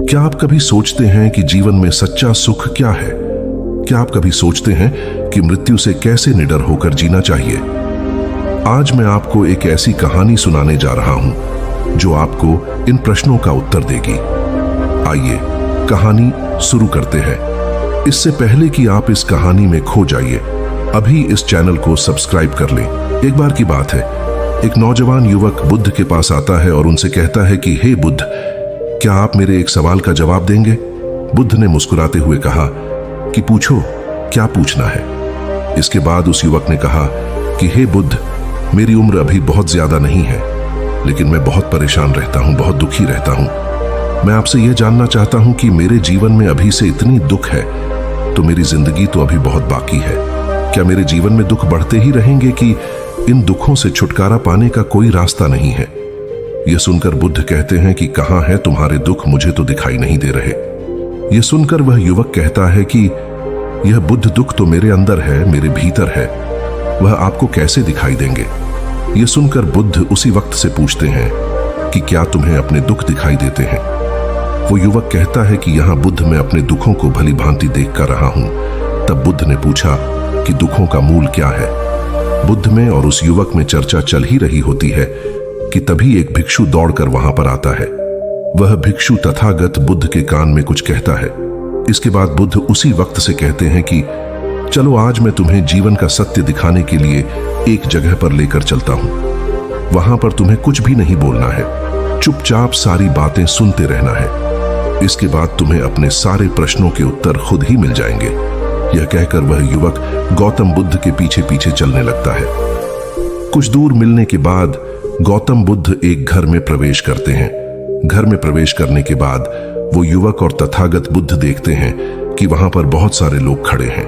क्या आप कभी सोचते हैं कि जीवन में सच्चा सुख क्या है? क्या आप कभी सोचते हैं कि मृत्यु से कैसे निडर होकर जीना चाहिए? आज मैं आपको एक ऐसी कहानी सुनाने जा रहा हूं जो आपको इन प्रश्नों का उत्तर देगी। आइए कहानी शुरू करते हैं। इससे पहले कि आप इस कहानी में खो जाइए, अभी इस चैनल को सब्सक्राइब कर लें। एक बार की बात है, एक नौजवान युवक बुद्ध के पास आता है और उनसे कहता है कि हे बुद्ध, क्या आप मेरे एक सवाल का जवाब देंगे? बुद्ध ने मुस्कुराते हुए कहा कि पूछो, क्या पूछना है? इसके बाद उस युवक ने कहा कि हे बुद्ध, मेरी उम्र अभी बहुत ज्यादा नहीं है, लेकिन मैं बहुत परेशान रहता हूं, बहुत दुखी रहता हूं। मैं आपसे यह जानना चाहता हूं कि मेरे जीवन में अभी से इतनी दुख है तो मेरी जिंदगी तो अभी बहुत बाकी है। क्या मेरे जीवन में दुख बढ़ते ही रहेंगे कि इन दुखों से छुटकारा पाने का कोई रास्ता नहीं है? यह सुनकर बुद्ध कहते हैं कि कहां है तुम्हारे दुख, मुझे तो दिखाई नहीं दे रहे। यह सुनकर वह युवक कहता है कि यह बुद्ध दुख तो मेरे अंदर है, मेरे भीतर है, वह आपको कैसे दिखाई देंगे? यह सुनकर बुद्ध उसी वक्त से पूछते हैं कि क्या तुम्हें अपने दुख दिखाई देते हैं? वो युवक कहता है कि यहां बुद्ध मैं अपने दुखों को भली भांति देख कर रहा हूं। तब बुद्ध ने पूछा कि दुखों का मूल क्या है? बुद्ध में और उस युवक में चर्चा चल ही रही होती है कि तभी एक भिक्षु दौड़कर वहां पर आता है। वह भिक्षु तथागत बुद्ध के कान में कुछ कहता है। इसके बाद बुद्ध उसी वक्त से कहते हैं कि चलो आज मैं तुम्हें जीवन का सत्य दिखाने के लिए एक जगह पर लेकर चलता हूं। वहां पर तुम्हें कुछ भी नहीं बोलना है, चुपचाप सारी बातें सुनते रहना है। इसके बाद तुम्हें अपने सारे प्रश्नों के उत्तर खुद ही मिल जाएंगे। यह कहकर वह युवक गौतम बुद्ध के पीछे पीछे चलने लगता है। कुछ दूर मिलने के बाद गौतम बुद्ध एक घर में प्रवेश करते हैं। घर में प्रवेश करने के बाद वो युवक और तथागत बुद्ध देखते हैं कि वहां पर बहुत सारे लोग खड़े हैं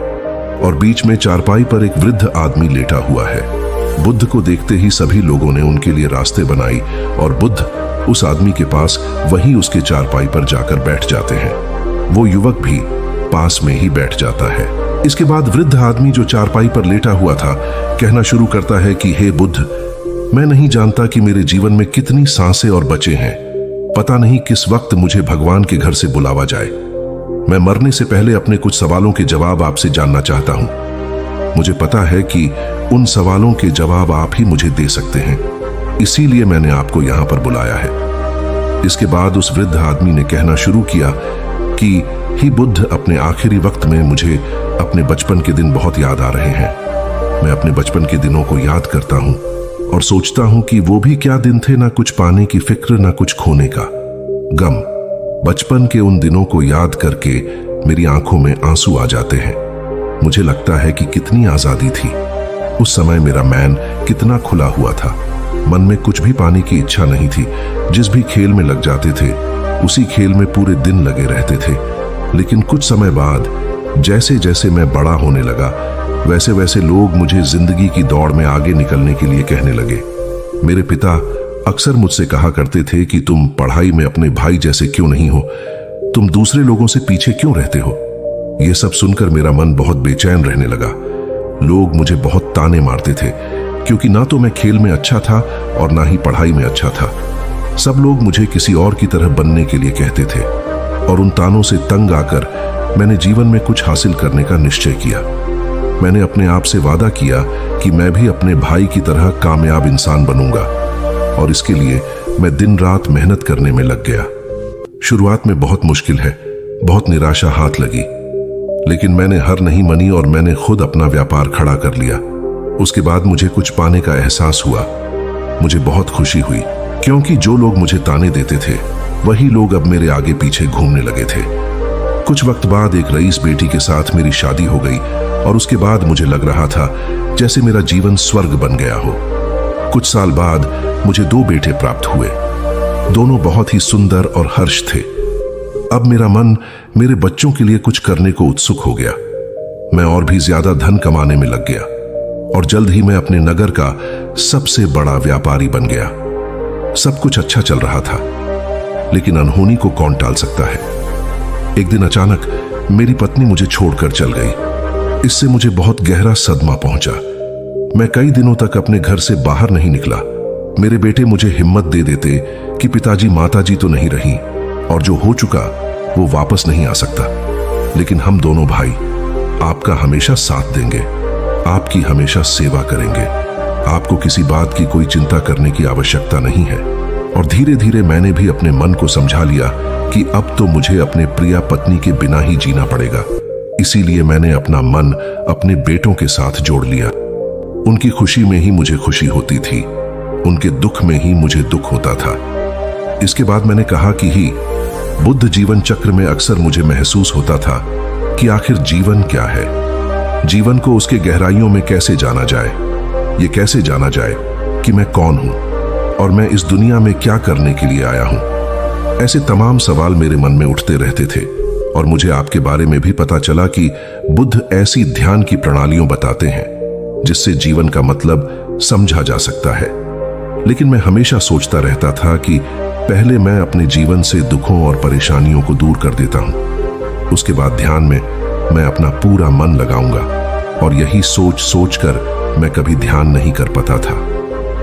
और बीच में चारपाई पर एक वृद्ध आदमी लेटा हुआ है। बुद्ध को देखते ही सभी लोगों ने उनके लिए रास्ते बनाई और बुद्ध उस आदमी के पास वहीं उसके चारपाई पर जाकर बैठ जाते हैं। वो युवक भी पास में ही बैठ जाता है। इसके बाद वृद्ध आदमी जो चारपाई पर लेटा हुआ था कहना शुरू करता है कि हे बुद्ध, मैं नहीं जानता कि मेरे जीवन में कितनी सांसें और बचे हैं। पता नहीं किस वक्त मुझे भगवान के घर से बुलावा जाए। मैं मरने से पहले अपने कुछ सवालों के जवाब आपसे जानना चाहता हूं। मुझे पता है कि उन सवालों के जवाब आप ही मुझे दे सकते हैं, इसीलिए मैंने आपको यहां पर बुलाया है। इसके बाद उस वृद्ध आदमी ने कहना शुरू किया कि हे बुद्ध, अपने आखिरी वक्त में मुझे अपने बचपन के दिन बहुत याद आ रहे हैं। मैं अपने बचपन के दिनों को याद करता हूं और सोचता हूं कि वो भी क्या दिन थे, ना कुछ पाने की फिक्र, ना कुछ खोने का गम। बचपन के उन दिनों को याद करके मेरी आंखों में आंसू आ जाते हैं। मुझे लगता है कि कितनी आजादी थी उस समय। मेरा मैन कितना खुला हुआ था। मन में कुछ भी पाने की इच्छा नहीं थी। जिस भी खेल में लग जाते थे उसी खेल में पूरे दिन लगे रहते थे। लेकिन कुछ समय बाद जैसे जैसे मैं बड़ा होने लगा, वैसे वैसे लोग मुझे जिंदगी की दौड़ में आगे निकलने के लिए कहने लगे। मेरे पिता अक्सर मुझसे कहा करते थे कि तुम पढ़ाई में अपने भाई जैसे क्यों नहीं हो, तुम दूसरे लोगों से पीछे क्यों रहते हो। यह सब सुनकर मेरा मन बहुत बेचैन रहने लगा। लोग मुझे बहुत ताने मारते थे क्योंकि ना तो मैं खेल में अच्छा था और ना ही पढ़ाई में अच्छा था। सब लोग मुझे किसी और की तरह बनने के लिए कहते थे और उन तानों से तंग आकर मैंने जीवन में कुछ हासिल करने का निश्चय किया। मैंने अपने आप से वादा किया कि मैं भी अपने भाई की तरह कामयाब इंसान बनूंगा और इसके लिए मैं दिन रात मेहनत करने में लग गया। शुरुआत में बहुत मुश्किल है, बहुत निराशा हाथ लगी, लेकिन मैंने हार नहीं मानी और मैंने खुद अपना व्यापार खड़ा कर लिया। उसके बाद मुझे कुछ पाने का एहसास हुआ। मुझे बहुत खुशी हुई क्योंकि जो लोग मुझे ताने देते थे वही लोग अब मेरे आगे पीछे घूमने लगे थे। कुछ वक्त बाद एक रईस बेटी के साथ मेरी शादी हो गई और उसके बाद मुझे लग रहा था जैसे मेरा जीवन स्वर्ग बन गया हो। कुछ साल बाद मुझे 2 बेटे प्राप्त हुए। दोनों बहुत ही सुंदर और हर्ष थे। अब मेरा मन मेरे बच्चों के लिए कुछ करने को उत्सुक हो गया। मैं और भी ज्यादा धन कमाने में लग गया और जल्द ही मैं अपने नगर का सबसे बड़ा व्यापारी बन गया। सब कुछ अच्छा चल रहा था, लेकिन अनहोनी को कौन टाल सकता है। एक दिन अचानक मेरी पत्नी मुझे छोड़कर चल गई। इससे मुझे बहुत गहरा सदमा पहुंचा। मैं कई दिनों तक अपने घर से बाहर नहीं निकला। मेरे बेटे मुझे हिम्मत दे देते कि पिताजी माताजी तो नहीं रही, और जो हो चुका वो वापस नहीं आ सकता। लेकिन हम दोनों भाई आपका हमेशा साथ देंगे, आपकी हमेशा सेवा करेंगे। आपको किसी बात की कोई चिंता करने की आवश्यकता नहीं है। और धीरे धीरे मैंने भी अपने मन को समझा लिया कि अब तो मुझे अपने प्रिया पत्नी के बिना ही जीना पड़ेगा। इसीलिए मैंने अपना मन अपने बेटों के साथ जोड़ लिया। उनकी खुशी में ही मुझे खुशी होती थी, उनके दुख में ही मुझे दुख होता था। इसके बाद मैंने कहा कि ही बुद्ध जीवन चक्र में अक्सर मुझे महसूस होता था कि आखिर जीवन क्या है, जीवन को उसके गहराइयों में कैसे जाना जाए, ये कैसे जाना जाए कि मैं कौन हूं और मैं इस दुनिया में क्या करने के लिए आया हूं। ऐसे तमाम सवाल मेरे मन में उठते रहते थे। और मुझे आपके बारे में भी पता चला कि बुद्ध ऐसी ध्यान की प्रणालियों बताते हैं जिससे जीवन का मतलब समझा जा सकता है। लेकिन मैं हमेशा सोचता रहता था कि पहले मैं अपने जीवन से दुखों और परेशानियों को दूर कर देता हूं, उसके बाद ध्यान में मैं अपना पूरा मन लगाऊंगा। और यही सोच सोच कर मैं कभी ध्यान नहीं कर पाता था।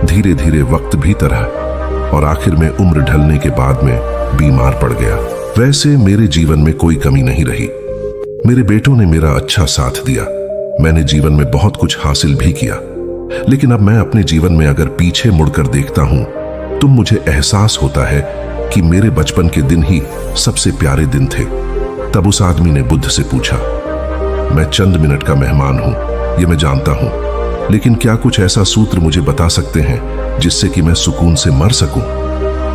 धीरे धीरे वक्त बीता रहा और आखिर में उम्र ढलने के बाद में बीमार पड़ गया। वैसे मेरे जीवन में कोई कमी नहीं रही। मेरे बेटों ने मेरा अच्छा साथ दिया, मैंने जीवन में बहुत कुछ हासिल भी किया। लेकिन अब मैं अपने जीवन में अगर पीछे मुड़कर देखता हूं तो मुझे एहसास होता है कि मेरे बचपन के दिन ही सबसे प्यारे दिन थे। तब उस आदमी ने बुद्ध से पूछा, मैं चंद मिनट का मेहमान हूं, ये मैं जानता हूं, लेकिन क्या कुछ ऐसा सूत्र मुझे बता सकते हैं जिससे कि मैं सुकून से मर सकूं,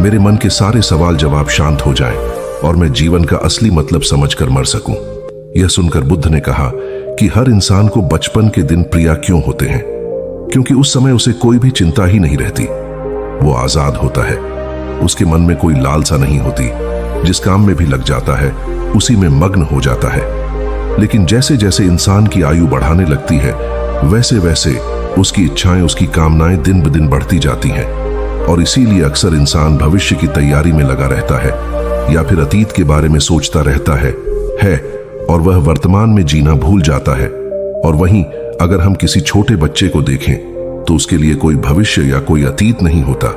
मेरे मन के सारे सवाल जवाब शांत हो जाएं और मैं जीवन का असली मतलब समझकर मर सकूं। यह सुनकर बुद्ध ने कहा कि हर इंसान को बचपन के दिन प्रिय क्यों होते हैं, क्योंकि उस समय उसे कोई भी चिंता ही नहीं रहती, वो आजाद होता है, उसके मन में कोई लालसा नहीं होती, जिस काम में भी लग जाता है उसी में मग्न हो जाता है। लेकिन जैसे जैसे इंसान की आयु बढ़ाने लगती है वैसे वैसे उसकी इच्छाएं, उसकी कामनाएं दिन ब दिन बढ़ती जाती हैं। और इसीलिए अक्सर इंसान भविष्य की तैयारी में लगा रहता है या फिर अतीत के बारे में सोचता रहता है और वह वर्तमान में जीना भूल जाता है। और वहीं अगर हम किसी छोटे बच्चे को देखें तो उसके लिए कोई भविष्य या कोई अतीत नहीं होता,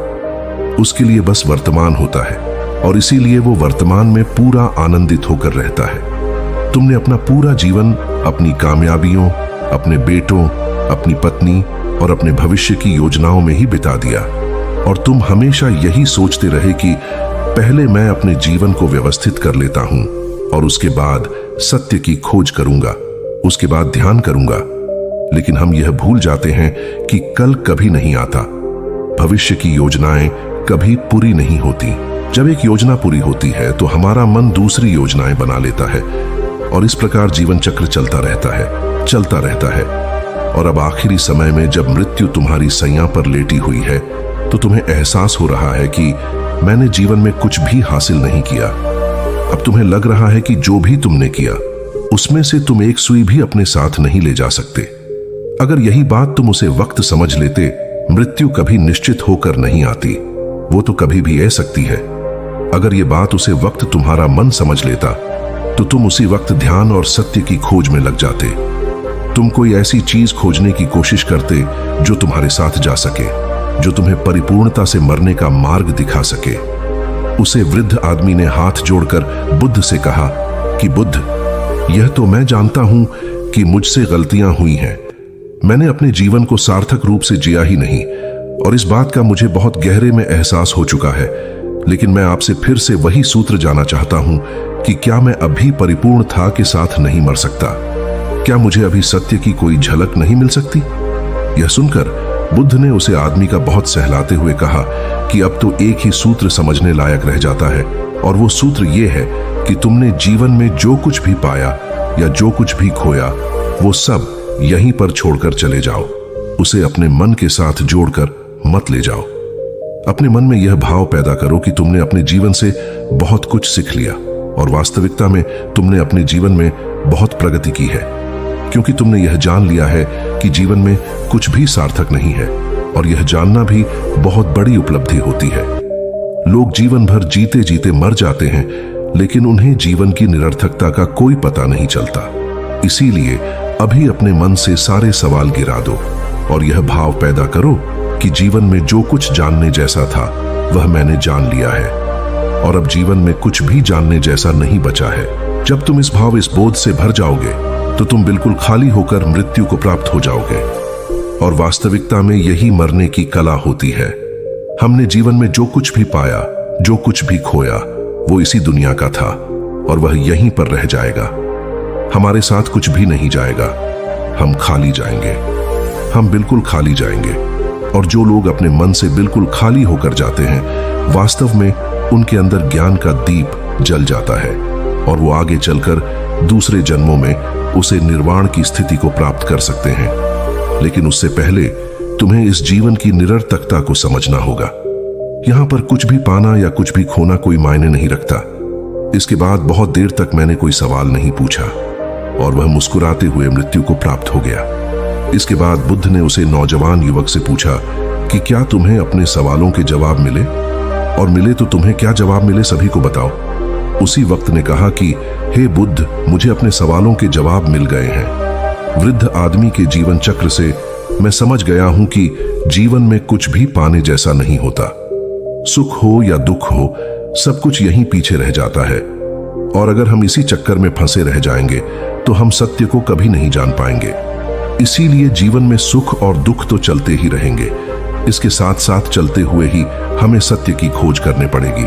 उसके लिए बस वर्तमान होता है और इसीलिए वो वर्तमान में पूरा आनंदित होकर रहता है। तुमने अपना पूरा जीवन अपनी कामयाबियों, अपने बेटों, अपनी पत्नी और अपने भविष्य की योजनाओं में ही बिता दिया और तुम हमेशा यही सोचते रहे कि पहले मैं अपने जीवन को व्यवस्थित कर लेता हूं और उसके बाद सत्य की खोज करूंगा, उसके बाद ध्यान करूंगा। लेकिन हम यह भूल जाते हैं कि कल कभी नहीं आता, भविष्य की योजनाएं कभी पूरी नहीं होती। जब एक योजना पूरी होती है तो हमारा मन दूसरी योजनाएं बना लेता है और इस प्रकार जीवन चक्र चलता रहता है। और अब आखिरी समय में जब मृत्यु तुम्हारी सैया पर लेटी हुई है तो तुम्हें एहसास हो रहा है कि मैंने जीवन में कुछ भी हासिल नहीं किया। अब तुम्हें लग रहा है कि जो भी तुमने किया उसमें से तुम एक सुई भी अपने साथ नहीं ले जा सकते। अगर यही बात तुम उसे वक्त समझ लेते, मृत्यु कभी निश्चित होकर नहीं आती, वो तो कभी भी आ सकती है। अगर ये बात उसे वक्त तुम्हारा मन समझ लेता तो तुम उसी वक्त ध्यान और सत्य की खोज में लग जाते। तुम कोई ऐसी चीज खोजने की कोशिश करते जो तुम्हारे साथ जा सके, जो तुम्हें परिपूर्णता से मरने का मार्ग दिखा सके। उसे वृद्ध आदमी ने हाथ जोड़कर बुद्ध से कहा कि बुद्ध, यह तो मैं जानता हूं कि मुझसे गलतियां हुई हैं, मैंने अपने जीवन को सार्थक रूप से जिया ही नहीं और इस बात का मुझे बहुत गहरे में एहसास हो चुका है। लेकिन मैं आपसे फिर से वही सूत्र जानना चाहता हूं कि क्या मैं अभी परिपूर्णता के साथ नहीं मर सकता? क्या मुझे अभी सत्य की कोई झलक नहीं मिल सकती? यह सुनकर बुद्ध ने उसे आदमी का बहुत सहलाते हुए कहा कि अब तो एक ही सूत्र समझने लायक रह जाता है और वो सूत्र ये है कि तुमने जीवन में जो कुछ भी पाया या जो कुछ भी खोया वो सब यहीं पर छोड़कर चले जाओ, उसे अपने मन के साथ जोड़कर मत ले जाओ। अपने मन में यह भाव पैदा करो कि तुमने अपने जीवन से बहुत कुछ सीख लिया और वास्तविकता में तुमने अपने जीवन में बहुत प्रगति की है, क्योंकि तुमने यह जान लिया है कि जीवन में कुछ भी सार्थक नहीं है और यह जानना भी बहुत बड़ी उपलब्धि होती है। लोग जीवन भर जीते जीते मर जाते हैं लेकिन उन्हें जीवन की निरर्थकता का कोई पता नहीं चलता। इसीलिए अभी अपने मन से सारे सवाल गिरा दो और यह भाव पैदा करो कि जीवन में जो कुछ जानने जैसा था वह मैंने जान लिया है। और अब जीवन में कुछ भी जानने जैसा नहीं बचा है। जब तुम इस बोध से भर जाओगे तो तुम बिल्कुल खाली होकर मृत्यु को प्राप्त हो जाओगे। और वास्तविकता में यही मरने की कला होती है। हमने जीवन में जो कुछ भी पाया, जो कुछ भी खोया, वो इसी दुनिया का था और वह यहीं पर रह जाएगा। हमारे साथ कुछ भी नहीं जाएगा। हम खाली जाएंगे, हम बिल्कुल खाली जाएंगे। और जो लोग अपने मन से बिल्कुल खाली होकर जाते हैं, वास्तव में उनके अंदर ज्ञान का दीप जल जाता है और वो आगे चलकर दूसरे जन्मों में उसे निर्वाण की स्थिति को प्राप्त कर सकते हैं। लेकिन उससे पहले तुम्हें इस जीवन की निरर्थकता को समझना होगा। यहां पर कुछ भी पाना या कुछ भी खोना कोई मायने नहीं रखता। इसके बाद बहुत देर तक मैंने कोई सवाल नहीं पूछा और वह मुस्कुराते हुए मृत्यु को प्राप्त हो गया। इसके बाद बुद्ध ने उसे नौजवान युवक से पूछा कि क्या तुम्हें अपने सवालों के जवाब मिले, और मिले तो तुम्हें क्या जवाब मिले सभी को बताओ। उसी वक्त ने कहा कि हे बुद्ध, मुझे अपने सवालों के जवाब मिल गए हैं। वृद्ध आदमी के जीवन चक्र से मैं समझ गया हूं कि जीवन में कुछ भी पाने जैसा नहीं होता। सुख हो या दुख हो, सब कुछ यहीं पीछे रह जाता है। और अगर हम इसी चक्कर में फंसे रह जाएंगे तो हम सत्य को कभी नहीं जान पाएंगे। इसीलिए जीवन में सुख और दुख तो चलते ही रहेंगे। इसके साथ साथ चलते हुए ही हमें सत्य की खोज करनी पड़ेगी।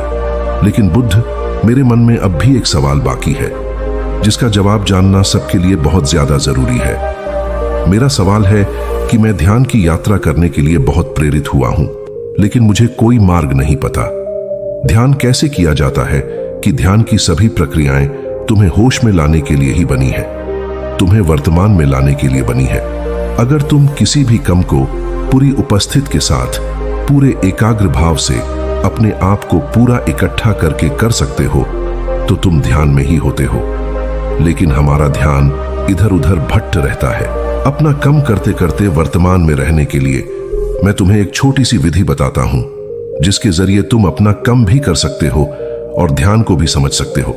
लेकिन बुद्ध, मेरे मन में अब भी एक सवाल बाकी है जिसका जवाब जानना सबके लिए बहुत ज्यादा जरूरी है। मेरा सवाल है कि मैं ध्यान की यात्रा करने के लिए बहुत प्रेरित हुआ हूं, लेकिन मुझे कोई मार्ग नहीं पता। ध्यान कैसे किया जाता है कि ध्यान की सभी प्रक्रियाएं तुम्हें होश में लाने के लिए ही बनी है, तुम्हें वर्तमान में लाने के लिए बनी है। अगर तुम किसी भी काम को पूरी उपस्थित के साथ, पूरे एकाग्र भाव से अपने आप को पूरा इकट्ठा करके कर सकते हो तो तुम ध्यान में ही होते हो। लेकिन हमारा ध्यान इधर उधर भटक रहता है। अपना कम करते करते वर्तमान में रहने के लिए मैं तुम्हें एक छोटी सी विधि बताता हूं जिसके जरिए तुम अपना कम भी कर सकते हो और ध्यान को भी समझ सकते हो।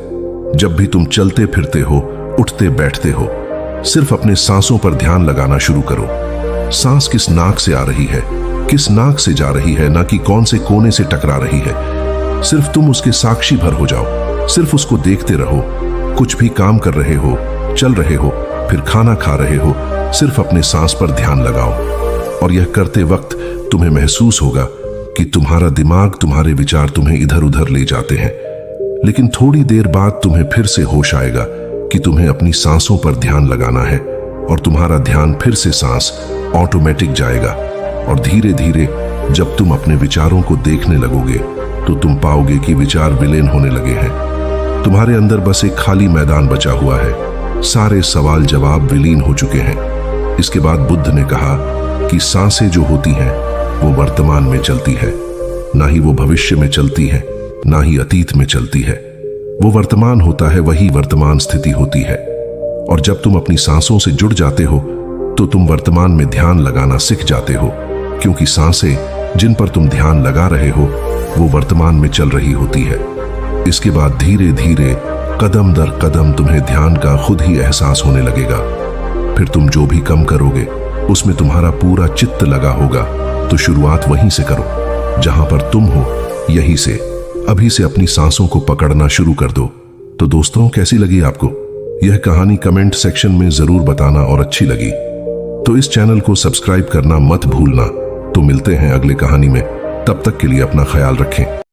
जब भी तुम चलते फिरते हो, उठते बैठते हो, सिर्फ अपने सांसों पर ध्यान लगाना शुरू करो। सांस किस नाक से आ रही है, किस नाक से जा रही है, ना कि कौन से कोने से टकरा रही है। सिर्फ तुम उसके साक्षी भर हो जाओ, सिर्फ उसको देखते रहो। कुछ भी काम कर रहे हो, चल रहे हो, फिर खाना खा रहे हो, सिर्फ अपने सांस पर ध्यान लगाओ। और यह करते वक्त तुम्हें महसूस होगा कि तुम्हारा दिमाग, तुम्हारे विचार तुम्हें इधर उधर ले जाते हैं। लेकिन थोड़ी देर बाद तुम्हें फिर से होश आएगा कि तुम्हें अपनी सांसों पर ध्यान लगाना है और तुम्हारा ध्यान फिर से सांस ऑटोमेटिक जाएगा। और धीरे धीरे जब तुम अपने विचारों को देखने लगोगे तो तुम पाओगे कि विचार विलीन होने लगे हैं। तुम्हारे अंदर बस एक खाली मैदान बचा हुआ है। सारे सवाल जवाब विलीन हो चुके हैं। इसके बाद बुद्ध ने कहा कि सांसें जो होती हैं वो वर्तमान में चलती है, ना ही वो भविष्य में चलती है, ना ही अतीत में चलती है। वो वर्तमान होता है, वही वर्तमान स्थिति होती है। और जब तुम अपनी सांसों से जुड़ जाते हो तो तुम वर्तमान में ध्यान लगाना सीख जाते हो, क्योंकि सांसें जिन पर तुम ध्यान लगा रहे हो वो वर्तमान में चल रही होती है। इसके बाद धीरे धीरे कदम दर कदम तुम्हें ध्यान का खुद ही एहसास होने लगेगा। फिर तुम जो भी कम करोगे उसमें तुम्हारा पूरा चित्त लगा होगा। तो शुरुआत वहीं से करो जहां पर तुम हो, यहीं से अभी से अपनी सांसों को पकड़ना शुरू कर दो। तो दोस्तों, कैसी लगी आपको यह कहानी? कमेंट सेक्शन में जरूर बताना, और अच्छी लगी तो इस चैनल को सब्सक्राइब करना मत भूलना। तो मिलते हैं अगले कहानी में, तब तक के लिए अपना ख्याल रखें।